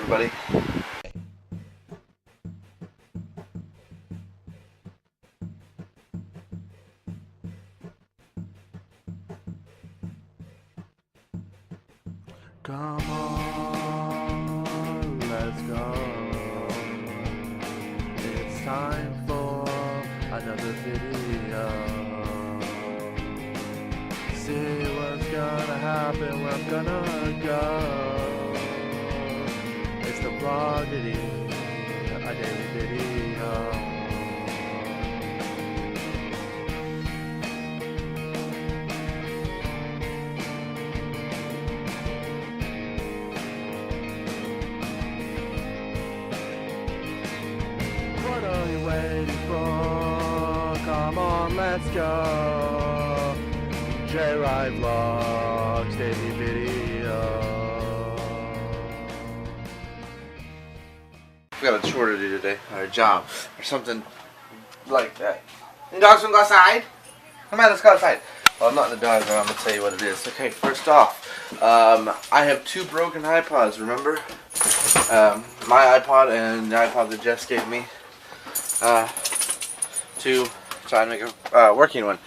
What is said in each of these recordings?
everybody. Come on, let's go. It's time for another video. See what's gonna happen, where I'm gonna go. It's the vlogity, a daily video. What are you waiting for? Come on, let's go. Jwrightvlogs daily video. We got a chore to do today, or a job, or something like that. You dogs wanna go outside? Come on, let's go outside. Well, I'm not in the dog room. I'm gonna tell you what it is. Okay, first off, I have two broken iPods. Remember, my iPod and the iPod that Jess gave me. To try and make a working one.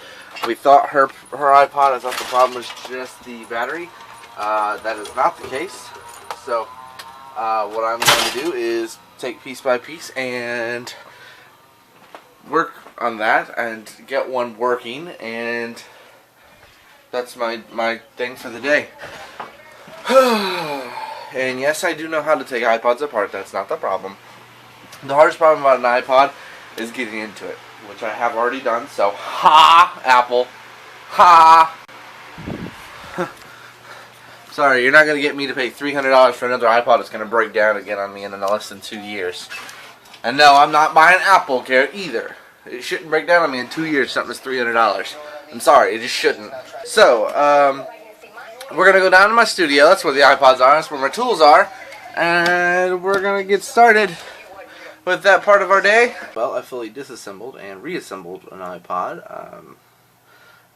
We thought her iPod, I thought the problem was just the battery. That is not the case. So what I'm going to do is take piece by piece and work on that and get one working, and that's my thing for the day. And yes, I do know how to take iPods apart. That's not the problem. The hardest problem about an iPod is getting into it, which I have already done, so ha, Apple, ha. Sorry, you're not going to get me to pay $300 for another iPod that's going to break down again on me in less than 2 years. And no, I'm not buying Apple Care either. It shouldn't break down on me in 2 years, something that's $300. I'm sorry, it just shouldn't. So, we're going to go down to my studio. That's where the iPods are, that's where my tools are, and we're going to get started with that part of our day. Well, I fully disassembled and reassembled an iPod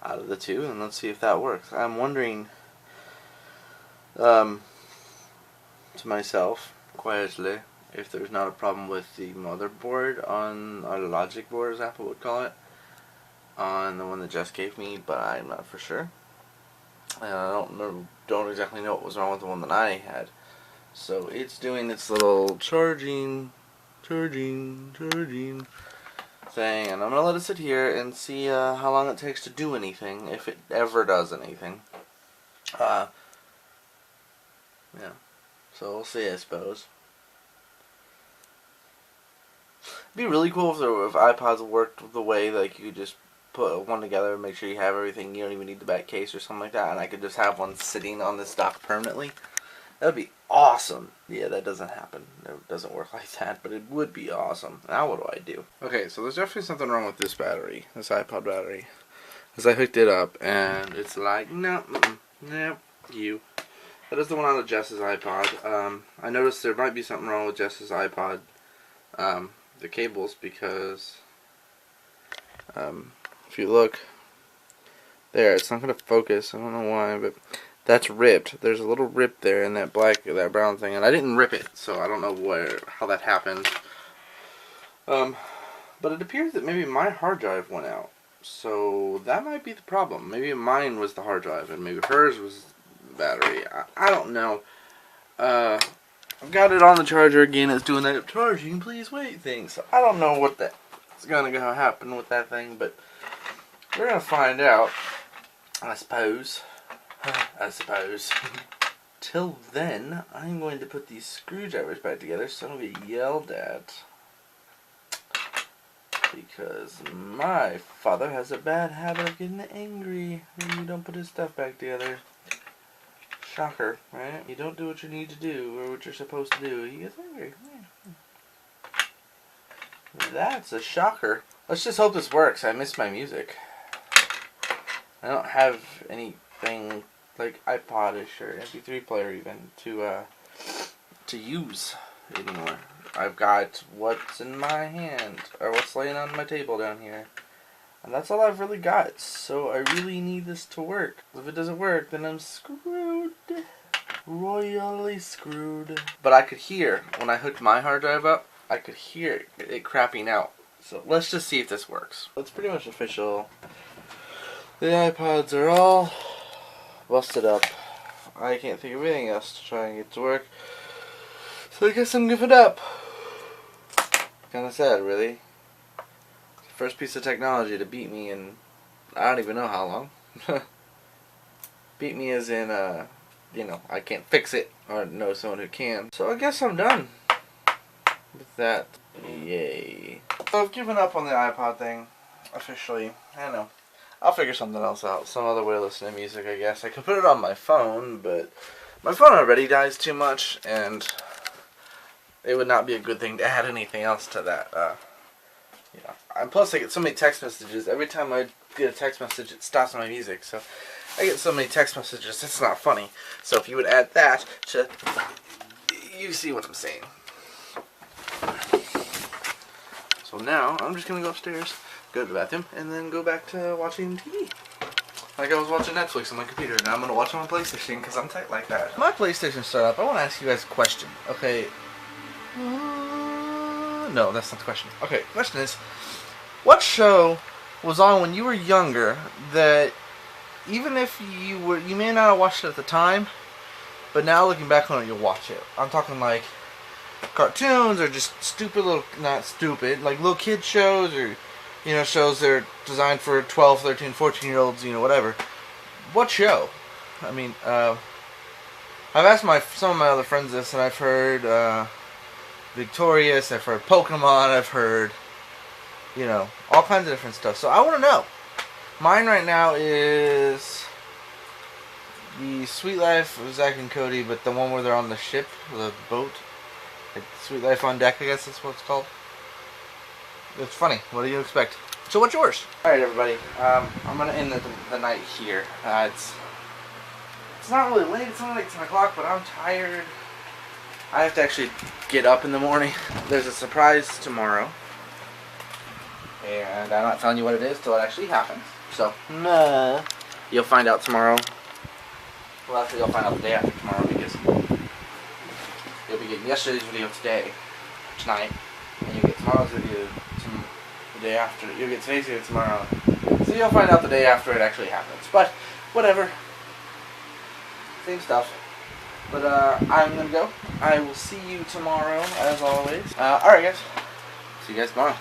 out of the two, and let's see if that works. I'm wondering to myself quietly if there's not a problem with the motherboard on, or the logic board as Apple would call it, on the one that Jess gave me, but I'm not for sure. And I don't exactly know what was wrong with the one that I had. So it's doing its little charging thing, and I'm gonna let it sit here and see how long it takes to do anything, if it ever does anything. Yeah, so we'll see, I suppose. It'd be really cool if iPods worked the way like you could just put one together and make sure you have everything. You don't even need the back case or something like that, and I could just have one sitting on this dock permanently. That would be awesome. Yeah, that doesn't happen. It doesn't work like that, but it would be awesome. Now what do I do? Okay, so there's definitely something wrong with this battery, this iPod battery. Because I hooked it up, and it's like, no, nope, you. That is the one out of Jess's iPod. I noticed there might be something wrong with Jess's iPod, the cables, because if you look there, it's not going to focus. I don't know why, but that's ripped. There's a little rip there in that brown thing, and I didn't rip it, so I don't know how that happened. But it appears that maybe my hard drive went out, so that might be the problem. Maybe mine was the hard drive, and maybe hers was the battery. I don't know. I've got it on the charger again. It's doing that charging, please wait thing. So I don't know what's gonna happen with that thing, but we're gonna find out, I suppose. Till then, I'm going to put these screwdrivers back together so I don't get yelled at. Because my father has a bad habit of getting angry when you don't put his stuff back together. Shocker, right? You don't do what you need to do, or what you're supposed to do. He gets angry. That's a shocker. Let's just hope this works. I miss my music. I don't have anything like iPod-ish or MP3 player even to use anymore. I've got what's in my hand, or what's laying on my table down here. And that's all I've really got, so I really need this to work. If it doesn't work, then I'm screwed. royally screwed. But I could hear, when I hooked my hard drive up, I could hear it crapping out. So let's just see if this works. It's pretty much official. The iPods are all busted up. I can't think of anything else to try and get to work. So I guess I'm giving up. Kinda sad, really. First piece of technology to beat me in, I don't even know how long. Beat me as in, you know, I can't fix it or know someone who can. So I guess I'm done with that. Yay. So I've given up on the iPod thing, officially. I don't know. I'll figure something else out. Some other way to listen to music, I guess. I could put it on my phone, but my phone already dies too much, and it would not be a good thing to add anything else to that. You know. And plus, I get so many text messages. Every time I get a text message, it stops my music. So I get so many text messages, it's not funny. So if you would add that to... You see what I'm saying. So now, I'm just going to go upstairs, go to the bathroom, and then go back to watching TV. Like I was watching Netflix on my computer. Now I'm going to watch it on my PlayStation because I'm tight like that. My PlayStation startup, I want to ask you guys a question. Okay. No, that's not the question. Okay, the question is, what show was on when you were younger that even if you may not have watched it at the time, but now looking back on it, you'll watch it? I'm talking like cartoons or just stupid little, not stupid, like little kid shows or, you know, shows that are designed for 12, 13, 14-year-olds, you know, whatever. What show? I mean, I've asked some of my other friends this, and I've heard Victorious, I've heard Pokemon, I've heard, you know, all kinds of different stuff. So I want to know. Mine right now is the Sweet Life of Zack and Cody, but the one where they're on the ship, the boat. Like Sweet Life on Deck, I guess that's what it's called. It's funny. What do you expect? So what's yours? Alright, everybody. I'm going to end the night here. It's not really late. It's only like 10 o'clock, but I'm tired. I have to actually get up in the morning. There's a surprise tomorrow. And I'm not telling you what it is till it actually happens. So, you'll find out tomorrow. Well, actually, you'll find out the day after tomorrow because you'll be getting yesterday's video tonight, and you'll get tomorrow's video the day after. You'll get today's video tomorrow. So you'll find out the day after it actually happens. But, whatever. Same stuff. But, I'm gonna go. I will see you tomorrow, as always. Alright, guys. See you guys tomorrow.